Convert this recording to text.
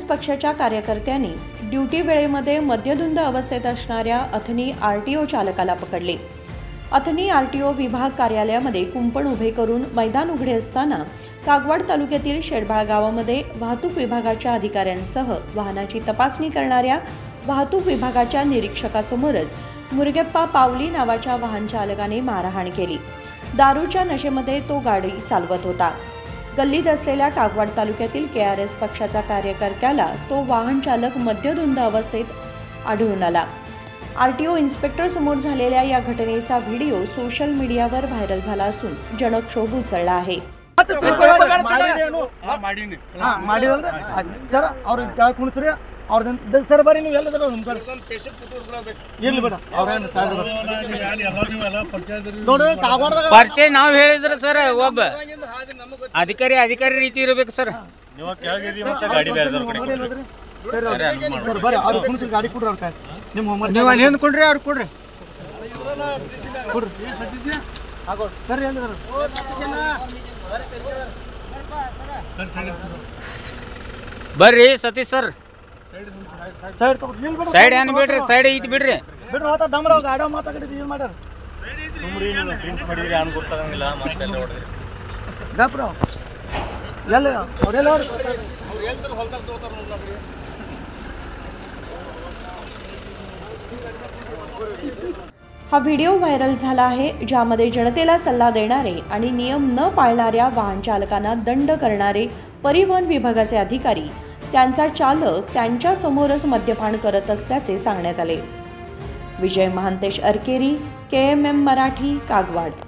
पक्षाच्या कार्यकर्त्यांनी ड्युटी वेळेमध्ये मद्यधुंद अवस्थेत असणाऱ्या अथनी आरटीओ चालकाला पकडले। अथनी आरटीओ विभाग कार्यालयामध्ये कुंपण उभे करून मैदान उघडे असताना कागवाड तालुक्यातील शेडबाळ गावामध्ये वाहतूक विभागाच्या अधिकाऱ्यांसह वाहनाची तपासणी करणाऱ्या वाहतूक विभागाच्या निरीक्षकासमोरच मुरगप्पा पावली नावाच्या वाहन चालकाने मारहाण केली। दारूच्या नशेमध्ये तो गाडी चालवत होता। गल्लीत असलेल्या कागवाड तालुक्यातील केआरएस पक्षाचा कार्यकर्त्याला तो वाहन चालक मद्यधुंद अवस्थेत आढळून आला। आरटीओ इन्स्पेक्टर समोर झालेल्या या घटनेचा व्हिडिओ सोशल मीडियावर व्हायरल झाला असून जनक्षोभ उसळला आहे। सर बरी ನೀವು ಎಲ್ಲ ಪರಿಚಯ ನಾವು ಹೇಳಿದ್ರೆ ಸರ್ ಒಬ್ಬ ಅಧಿಕಾರಿ ರೀತಿ ಇರಬೇಕು ಸರ್। ನೀವು ಕೆಳಗಿರಿ ಮತ್ತೆ ಗಾಡಿ ಬೇರೆದವ್ರ ಕಡೆ ಸರ್ ಬರಿ ಅವರು ಕುಣಿಸಿ ಗಾಡಿ ಕೊಡ್ರಿ ಅವ್ರ ನಿಮ್ಮ ಹೋಮ್ವರ್ಕ್ ನೀವು ಅಲ್ಲಿ ಏನು ಕೊಡ್ರಿ ಅವ್ರು ಕೊಡ್ರಿ ಆಗೋ ಸರ್ ಹೇಳಿದ್ರು ಬರ್ರಿ ಸತೀಶ್ ಸರ್ ಸೈಡ್ ಏನು ಬಿಡ್ರಿ ಸೈಡ್ ಐತಿ ಬಿಡ್ರಿ ಹೋತ ದಮ್ರಾವ್ ಗಾಡಿ ಮಾತಾಡಿದ್ರಿ ಏನು ಮಾಡ್ಯಾರ ಸುಮ್ರಿ ನೀವು ಡ್ರಿಂಕ್ಸ್ ಮಾಡಿದ್ರಿ ಏನು ಗೊತ್ತಾಗಂಗಿಲ್ಲ ಮತ್ತೆ ಎಲ್ಲ ಹೊಡೆದ್ರಿ ಗಪ್ರ ಎಲ್ಲ ಅವರೆಲ್ಲ ಅವ್ರು ಹೇಳ್ತಾರೆ ಹೊಲ್ದಾಗ ತಗೋತಾರ ನೋಡ್ರಿ। हा व्हिडिओ व्हायरल झाला आहे, ज्यामध्ये जनतेला सल्ला देणारे आणि नियम न पाळणाऱ्या वाहन चालकांना दंड करणारे परिवहन विभागाचे अधिकारी त्यांचा चालक त्यांच्या समोरच मद्यपान करत असल्याचे सांगण्यात आले। विजय महांतेश अरकेरी, KMM मराठी, कागवाड।